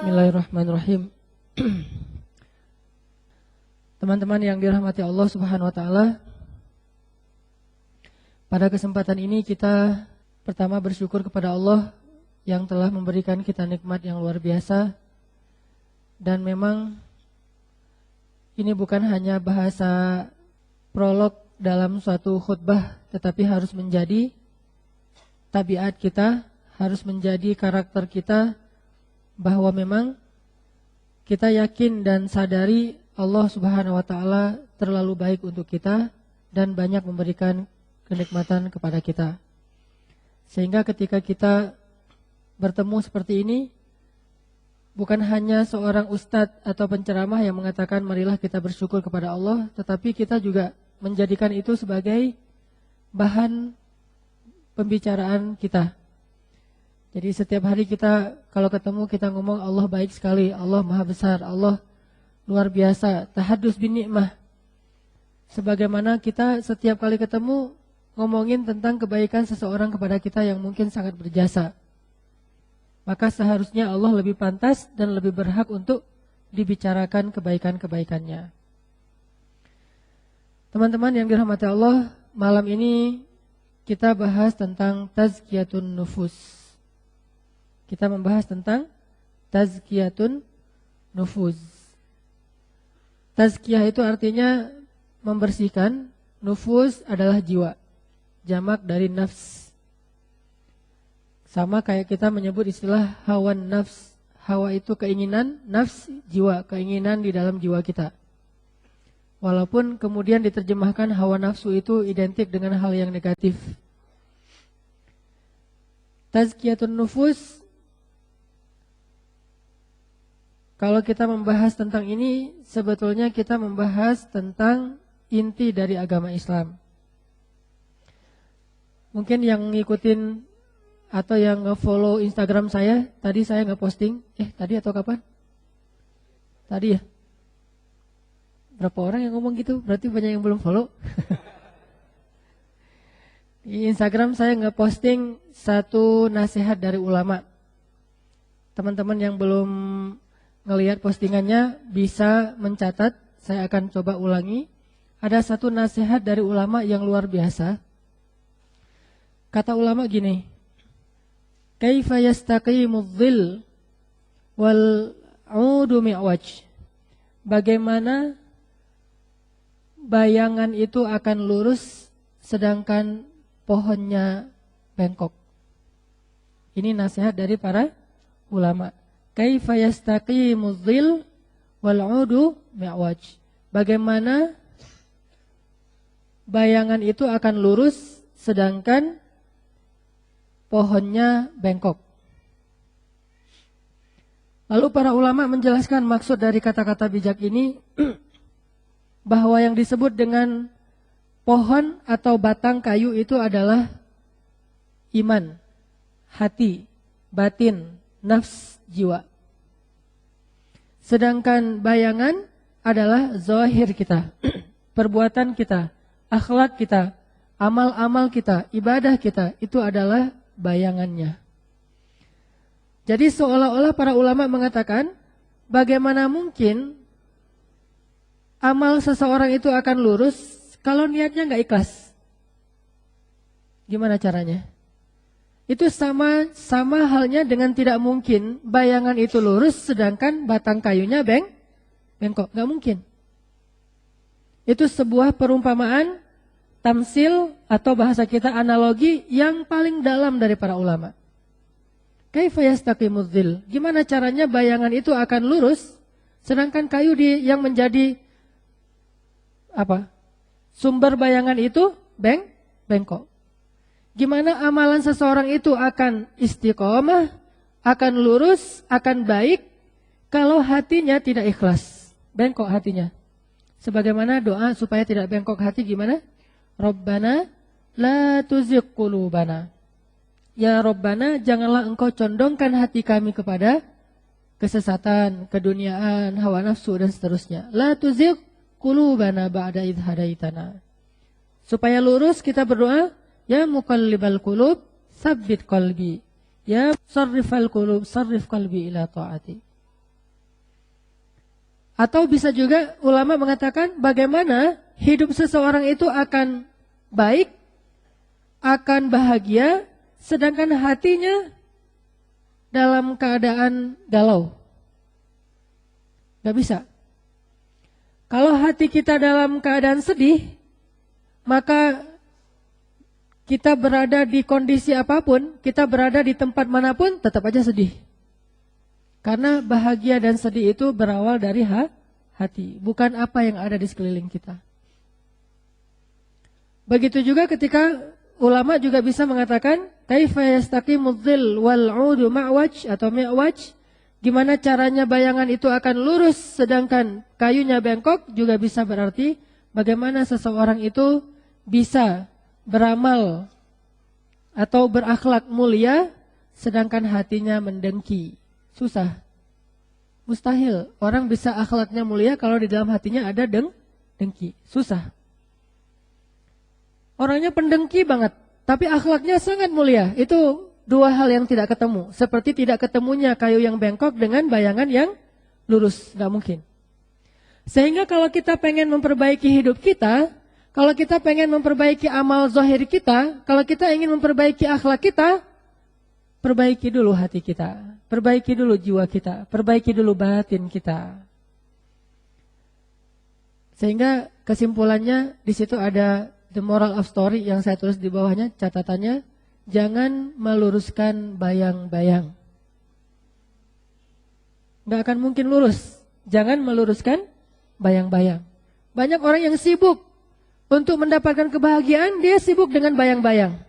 Bismillahirrahmanirrahim. Teman-teman yang dirahmati Allah Subhanahu wa taala, pada kesempatan ini kita pertama bersyukur kepada Allah yang telah memberikan kita nikmat yang luar biasa. Dan memang ini bukan hanya bahasa prolog dalam suatu khutbah, tetapi harus menjadi tabiat kita, harus menjadi karakter kita, bahwa memang kita yakin dan sadari Allah Subhanahu wa taala terlalu baik untuk kita dan banyak memberikan kenikmatan kepada kita. Sehingga ketika kita bertemu seperti ini, bukan hanya seorang ustadz atau penceramah yang mengatakan marilah kita bersyukur kepada Allah, tetapi kita juga menjadikan itu sebagai bahan pembicaraan kita. Jadi setiap hari kita kalau ketemu kita ngomong Allah baik sekali, Allah maha besar, Allah luar biasa, tahadus bin ni'mah. Sebagaimana kita setiap kali ketemu ngomongin tentang kebaikan seseorang kepada kita yang mungkin sangat berjasa. Maka seharusnya Allah lebih pantas dan lebih berhak untuk dibicarakan kebaikan-kebaikannya. Teman-teman yang dirahmati Allah, malam ini kita bahas tentang tazkiyatun nufus. Kita membahas tentang tazkiyatun nufuz. Tazkiyah itu artinya membersihkan, nufuz adalah jiwa. Jamak dari nafs. Sama kayak kita menyebut istilah hawan nafs. Hawa itu keinginan, nafs jiwa, keinginan di dalam jiwa kita. Walaupun kemudian diterjemahkan hawa nafsu itu identik dengan hal yang negatif. Tazkiyatun nufuz, kalau kita membahas tentang ini, sebetulnya kita membahas tentang inti dari agama Islam. Mungkin yang ngikutin atau yang nge-follow Instagram saya, tadi saya nge-posting, tadi atau kapan? Tadi ya? Berapa orang yang ngomong gitu? Berarti banyak yang belum follow. Di Instagram saya nge-posting satu nasihat dari ulama. Teman-teman yang belum ngelihat postingannya bisa mencatat, saya akan coba ulangi. Ada satu nasihat dari ulama yang luar biasa. Kata ulama gini, kaifa yastaqimu dhil wal 'udu mi'waj. Bagaimana bayangan itu akan lurus sedangkan pohonnya bengkok. Ini nasihat dari para ulama. Kaifa yastaqimu dhil wal 'udu mi'waj. Bagaimana bayangan itu akan lurus sedangkan pohonnya bengkok. Lalu para ulama menjelaskan maksud dari kata-kata bijak ini bahwa yang disebut dengan pohon atau batang kayu itu adalah iman, hati, batin, nafs, jiwa. Sedangkan bayangan adalah zahir kita, perbuatan kita, akhlak kita, amal-amal kita, ibadah kita, itu adalah bayangannya. Jadi seolah-olah para ulama mengatakan, bagaimana mungkin amal seseorang itu akan lurus kalau niatnya nggak ikhlas? Gimana caranya? Itu sama halnya dengan tidak mungkin bayangan itu lurus sedangkan batang kayunya bengkok. Nggak mungkin. Itu sebuah perumpamaan, tamsil atau bahasa kita analogi yang paling dalam dari para ulama. Kaifa yastaqimu dhil. Gimana caranya bayangan itu akan lurus sedangkan kayu yang menjadi sumber bayangan itu bengkok. Gimana amalan seseorang itu akan istiqomah, akan lurus, akan baik kalau hatinya tidak ikhlas, bengkok hatinya. Sebagaimana doa supaya tidak bengkok hati gimana? Rabbana la tuzigh qulubana. Ya Rabbana, janganlah engkau condongkan hati kami kepada kesesatan, keduniaan, hawa nafsu dan seterusnya. La tuzigh qulubana ba'da idh hadaitana. Supaya lurus kita berdoa, ya muqallibal qulub, tsabbit qalbi. Ya sarrifal qulub, sarrif qalbi ila ta'ati. Atau bisa juga ulama mengatakan bagaimana hidup seseorang itu akan baik, akan bahagia, sedangkan hatinya dalam keadaan galau. Gak bisa. Kalau hati kita dalam keadaan sedih, maka kita berada di kondisi apapun, kita berada di tempat manapun, tetap aja sedih. Karena bahagia dan sedih itu berawal dari hati, bukan apa yang ada di sekeliling kita. Begitu juga ketika ulama juga bisa mengatakan, kaifa yastaqimudz dhil wal 'udu ma'waj atau mi'waj, gimana caranya bayangan itu akan lurus sedangkan kayunya bengkok, juga bisa berarti bagaimana seseorang itu bisa beramal atau berakhlak mulia sedangkan hatinya mendengki. Susah. Mustahil orang bisa akhlaknya mulia kalau di dalam hatinya ada dengki. Susah. Orangnya pendengki banget, tapi akhlaknya sangat mulia. Itu dua hal yang tidak ketemu. Seperti tidak ketemunya kayu yang bengkok dengan bayangan yang lurus. Gak mungkin. Sehingga kalau kita pengen memperbaiki hidup kita, kalau kita pengen memperbaiki amal zahir kita, kalau kita ingin memperbaiki akhlak kita, perbaiki dulu hati kita, perbaiki dulu jiwa kita, perbaiki dulu batin kita. Sehingga kesimpulannya di situ ada the moral of story yang saya tulis di bawahnya, catatannya, jangan meluruskan bayang-bayang. Nggak akan mungkin lurus, jangan meluruskan bayang-bayang. Banyak orang yang sibuk untuk mendapatkan kebahagiaan, dia sibuk dengan bayang-bayang.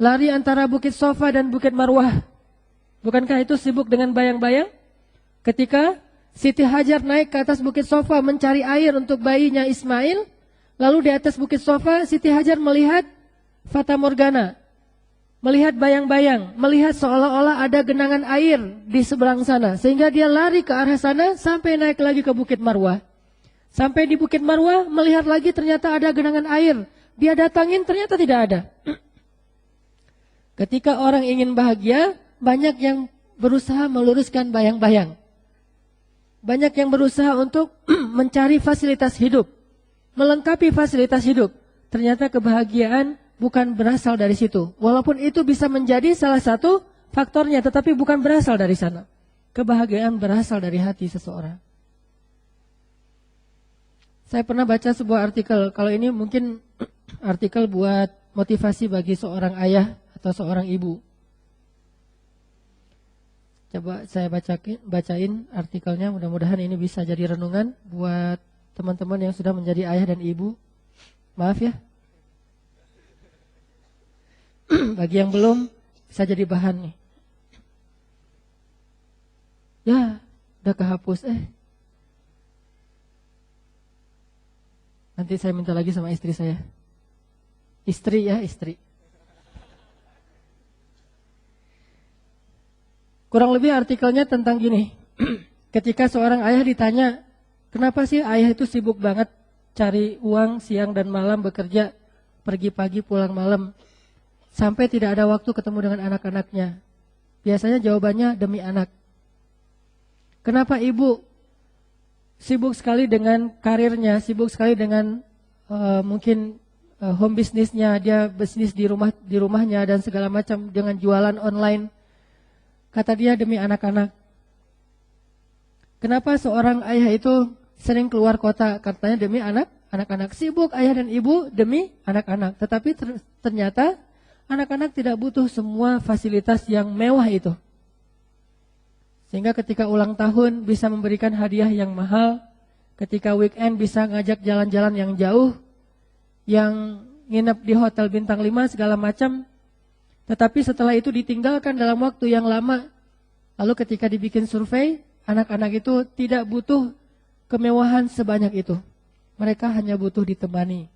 Lari antara Bukit Sofa dan Bukit Marwah. Bukankah itu sibuk dengan bayang-bayang? Ketika Siti Hajar naik ke atas Bukit Sofa mencari air untuk bayinya Ismail, lalu di atas Bukit Sofa Siti Hajar melihat Fata Morgana, melihat bayang-bayang, melihat seolah-olah ada genangan air di seberang sana. Sehingga dia lari ke arah sana sampai naik lagi ke Bukit Marwah. Sampai di Bukit Marwah melihat lagi ternyata ada genangan air. Dia datangin ternyata tidak ada. Ketika orang ingin bahagia, banyak yang berusaha meluruskan bayang-bayang. Banyak yang berusaha untuk mencari fasilitas hidup, melengkapi fasilitas hidup. Ternyata kebahagiaan bukan berasal dari situ. Walaupun itu bisa menjadi salah satu faktornya, tetapi bukan berasal dari sana. Kebahagiaan berasal dari hati seseorang. Saya pernah baca sebuah artikel, kalau ini mungkin artikel buat motivasi bagi seorang ayah atau seorang ibu. Coba saya bacain artikelnya, mudah-mudahan ini bisa jadi renungan buat teman-teman yang sudah menjadi ayah dan ibu. Maaf ya. Bagi yang belum, bisa jadi bahan nih. Ya, udah kehapus Nanti saya minta lagi sama istri saya. Istri ya, istri. Kurang lebih artikelnya tentang gini. Ketika seorang ayah ditanya, kenapa sih ayah itu sibuk banget cari uang siang dan malam bekerja, pergi pagi pulang malam, sampai tidak ada waktu ketemu dengan anak-anaknya? Biasanya jawabannya demi anak. Kenapa ibu sibuk sekali dengan karirnya, sibuk sekali dengan mungkin home bisnisnya, dia bisnis di rumahnya dan segala macam dengan jualan online. Kata dia demi anak-anak. Kenapa seorang ayah itu sering keluar kota? Katanya demi anak-anak. Sibuk ayah dan ibu demi anak-anak. Tetapi ternyata anak-anak tidak butuh semua fasilitas yang mewah itu. Sehingga ketika ulang tahun bisa memberikan hadiah yang mahal, ketika weekend bisa ngajak jalan-jalan yang jauh, yang nginep di hotel bintang 5 segala macam. Tetapi setelah itu ditinggalkan dalam waktu yang lama. Lalu ketika dibikin survei, anak-anak itu tidak butuh kemewahan sebanyak itu. Mereka hanya butuh ditemani.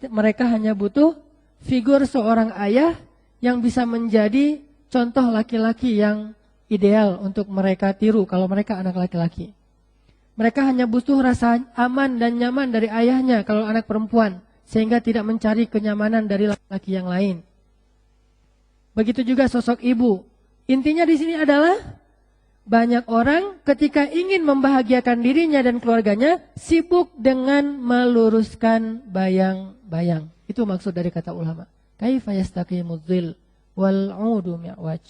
Mereka hanya butuh figur seorang ayah yang bisa menjadi contoh laki-laki yang ideal untuk mereka tiru kalau mereka anak laki-laki. Mereka hanya butuh rasa aman dan nyaman dari ayahnya kalau anak perempuan, sehingga tidak mencari kenyamanan dari laki-laki yang lain. Begitu juga sosok ibu. Intinya di sini adalah Banyak orang ketika ingin membahagiakan dirinya dan keluarganya sibuk dengan meluruskan bayang-bayang. Itu maksud dari kata ulama. Kaifa yastaqimudz zil wal 'udu mi'waj.